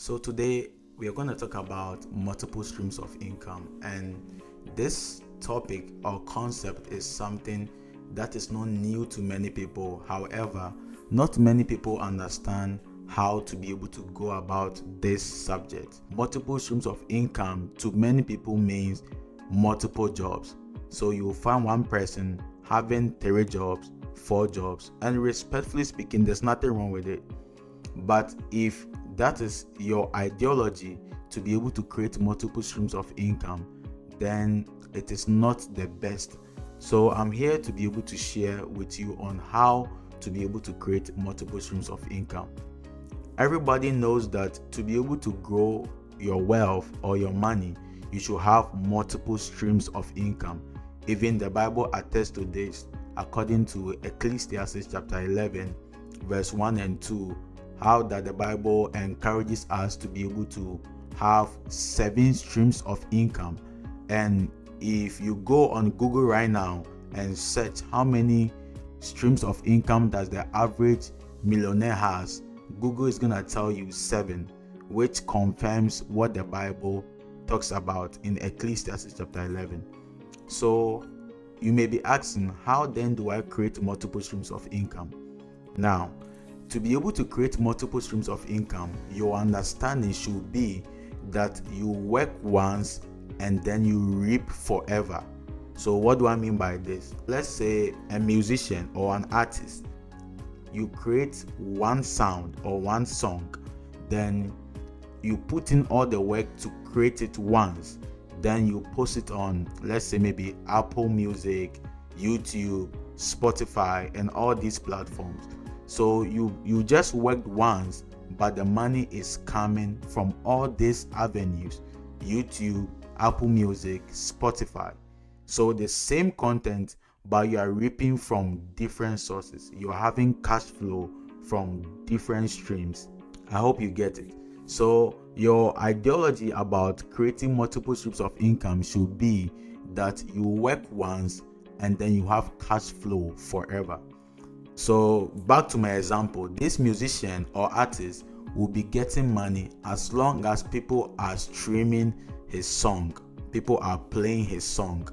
So today we are going to talk about multiple streams of income, and this topic or concept is something that is not new to many people. However, not many people understand how to be able to go about this subject. Multiple streams of income to many people means multiple jobs. So you will find one person having 3 jobs, 4 jobs, and respectfully speaking, there's nothing wrong with it. But if that is your ideology to be able to create multiple streams of income, then it is not the best. So I'm here to be able to share with you on how to be able to create multiple streams of income. Everybody knows that to be able to grow your wealth or your money, you should have multiple streams of income. Even the Bible attests to this according to Ecclesiastes chapter 11 verse 1 and 2, how that the Bible encourages us to be able to have 7 streams of income. And if you go on Google right now and search how many streams of income does the average millionaire has, Google is going to tell you 7, which confirms what the Bible talks about in Ecclesiastes chapter 11. So you may be asking, how then do I create multiple streams of income? Now, to be able to create multiple streams of income, your understanding should be that you work once and then you reap forever. So what do I mean by this? Let's say a musician or an artist, you create one sound or one song, then you put in all the work to create it once, then you post it on, let's say maybe Apple Music, YouTube, Spotify, and all these platforms. So you just worked once, but the money is coming from all these avenues: YouTube, Apple Music, Spotify. So the same content, but you are reaping from different sources. You're having cash flow from different streams. I hope you get it. So your ideology about creating multiple streams of income should be that you work once and then you have cash flow forever. So back to my example, this musician or artist will be getting money as long as people are streaming his song, people are playing his song.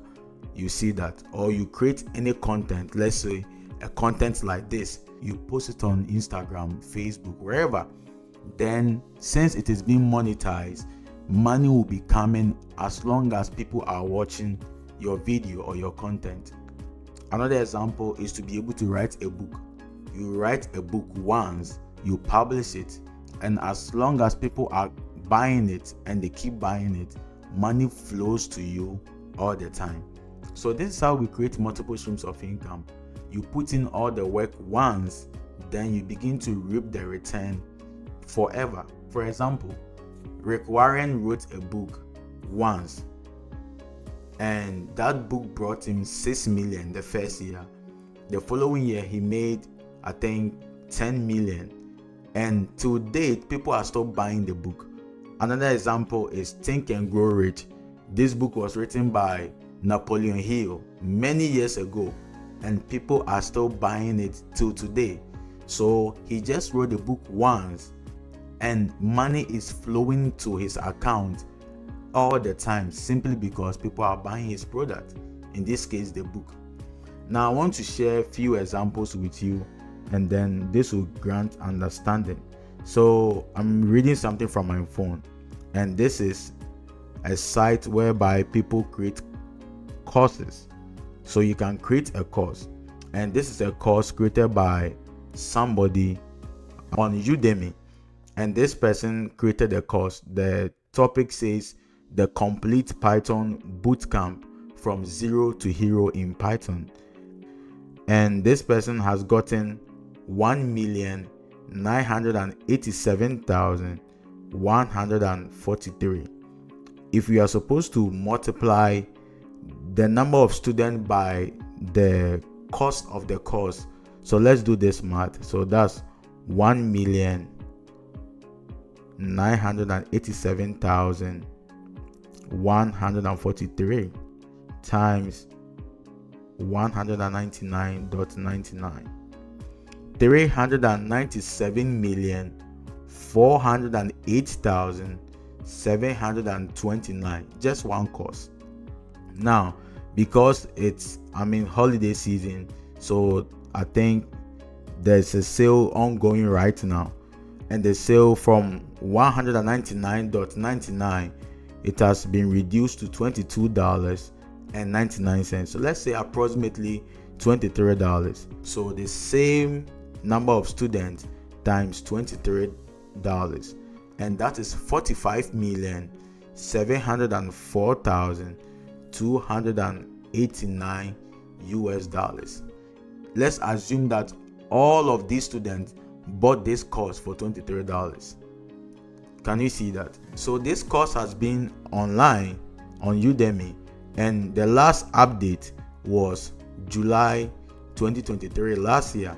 You see that? Or you create any content, let's say a content like this, you post it on Instagram, Facebook, wherever. Then since it is being monetized, money will be coming as long as people are watching your video or your content. Another example is to be able to write a book. You write a book once, you publish it, and as long as people are buying it and they keep buying it, money flows to you all the time. So this is how we create multiple streams of income. You put in all the work once, then you begin to reap the return forever. For example, Rick Warren wrote a book once, and that book brought him 6 million the first year. The following year he made, I think, 10 million, and to date people are still buying the book. Another example is Think and Grow Rich. This book was written by Napoleon Hill many years ago, and people are still buying it till today. So he just wrote the book once, and money is flowing to his account all the time simply because people are buying his product, in this case the book. Now I want to share a few examples with you, and then this will grant understanding. So I'm reading something from my phone, and this is a site whereby people create courses. So you can create a course, and this is a course created by somebody on Udemy, and this person created a course. The topic says the complete Python bootcamp from zero to hero in Python, and this person has gotten 1,987,143. If we are supposed to multiply the number of students by the cost of the course, so let's do this math. So that's 1,987,143 times 199.99. 397 408,729, just one course. Now, because it's holiday season, so I think there's a sale ongoing right now, and the sale from $199.99, it has been reduced to $22.99. So let's say approximately $23. So the same number of students times $23, and that is 45,704,289 US dollars. Let's assume that all of these students bought this course for $23. Can you see that? So this course has been online on Udemy, and the last update was July 2023, last year,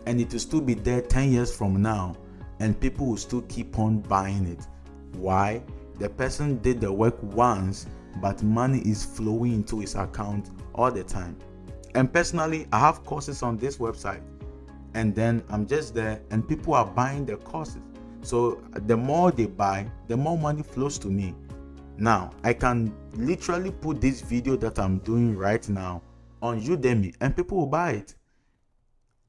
and it will still be there 10 years from now, and people will still keep on buying it. Why? The person did the work once, but money is flowing into his account all the time. And personally, I have courses on this website, and then I'm just there and people are buying the courses. So the more they buy, the more money flows to me. Now, I can literally put this video that I'm doing right now on Udemy and people will buy it.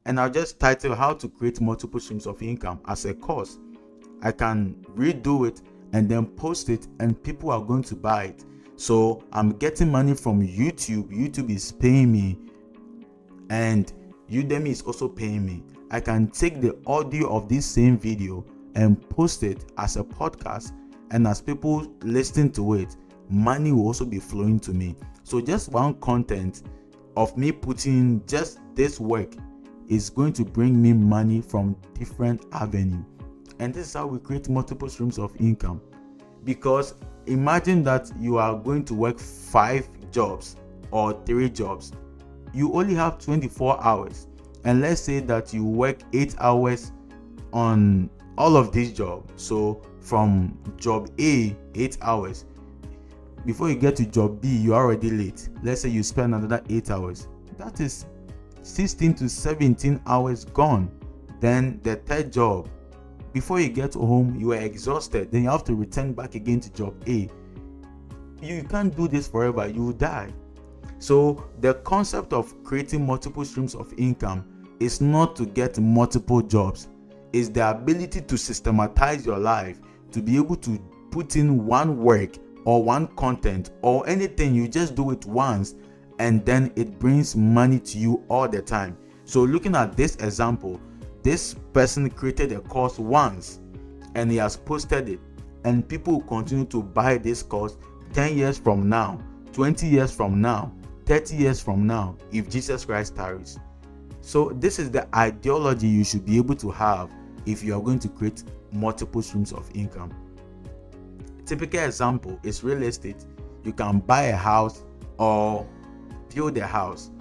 And I'll just title how to create multiple streams of income as a course. I can redo it and then post it, and people are going to buy it. So I'm getting money from YouTube. YouTube is paying me, and Udemy is also paying me. I can take the audio of this same video and post it as a podcast, and as people listen to it, money will also be flowing to me. So just one content of me putting just this work is going to bring me money from different avenues. And this is how we create multiple streams of income. Because imagine that you are going to work 5 jobs or 3 jobs. You only have 24 hours. And let's say that you work 8 hours on all of these jobs. So from job A, 8 hours. Before you get to job B, you're already late. Let's say you spend another 8 hours. That is 16 to 17 hours gone. Then the third job, before you get home, you are exhausted. Then you have to return back again to job A. You can't do this forever. You will die. So the concept of creating multiple streams of income is not to get multiple jobs. It's the ability to systematize your life, to be able to put in one work or one content or anything. You just do it once, and then it brings money to you all the time. So looking at this example, this person created a course once and he has posted it, and people will continue to buy this course 10 years from now, 20 years from now, 30 years from now, if Jesus Christ tarries. So this is the ideology you should be able to have if you are going to create multiple streams of income. A typical example is real estate. You can buy a house or build a house.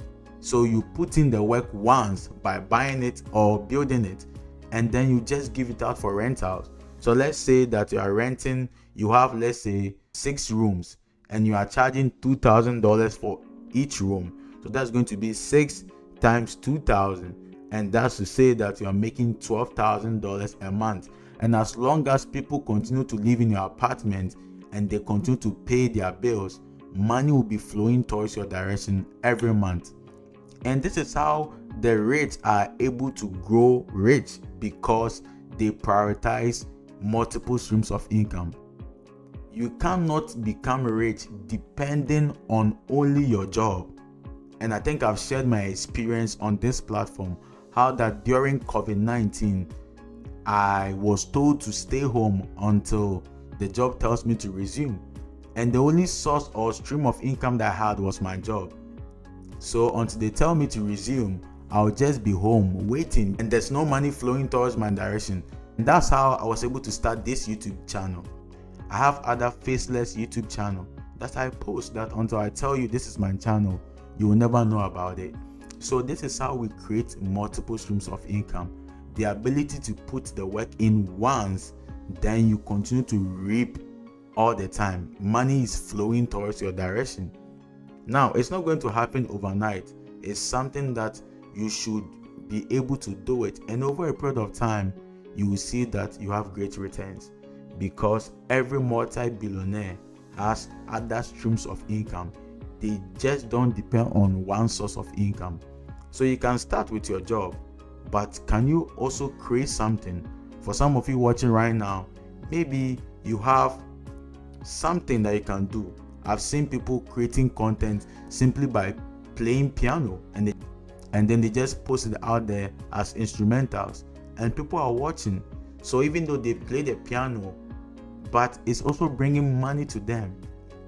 So you put in the work once by buying it or building it, and then you just give it out for rentals. So let's say that you are renting, you have, let's say, 6 rooms, and you are charging $2,000 for each room. So that's going to be 6 times 2,000, and that's to say that you are making $12,000 a month. And as long as people continue to live in your apartment and they continue to pay their bills, money will be flowing towards your direction every month. And this is how the rich are able to grow rich, because they prioritize multiple streams of income. You cannot become rich depending on only your job. And I think I've shared my experience on this platform, how that during COVID-19, I was told to stay home until the job tells me to resume. And the only source or stream of income that I had was my job. So until they tell me to resume, I'll just be home waiting, and there's no money flowing towards my direction. And that's how I was able to start this YouTube channel. I have other faceless YouTube channel that I post that until I tell you this is my channel, you will never know about it. So this is how we create multiple streams of income. The ability to put the work in once, then you continue to reap all the time. Money is flowing towards your direction. Now, it's not going to happen overnight. It's something that you should be able to do it, and over a period of time, you will see that you have great returns, because every multi-billionaire has other streams of income. They just don't depend on one source of income. So you can start with your job, but can you also create something? For some of you watching right now, maybe you have something that you can do. I've seen people creating content simply by playing piano, and then they just post it out there as instrumentals, and people are watching. So even though they play the piano, but it's also bringing money to them.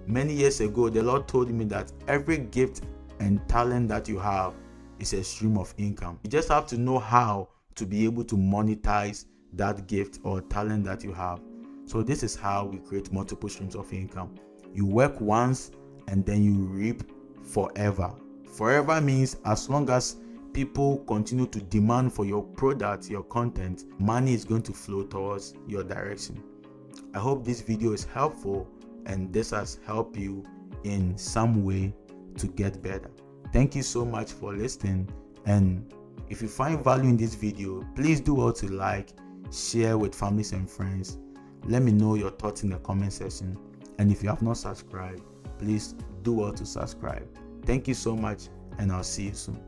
Many years ago, the Lord told me that every gift and talent that you have is a stream of income. You just have to know how to be able to monetize that gift or talent that you have. So this is how we create multiple streams of income. You work once and then you reap forever. Forever means as long as people continue to demand for your product, your content, money is going to flow towards your direction. I hope this video is helpful and this has helped you in some way to get better. Thank you so much for listening, and if you find value in this video, please do all to like, share with families and friends. Let me know your thoughts in the comment section, and if you have not subscribed, please do all to subscribe. Thank you so much, and I'll see you soon.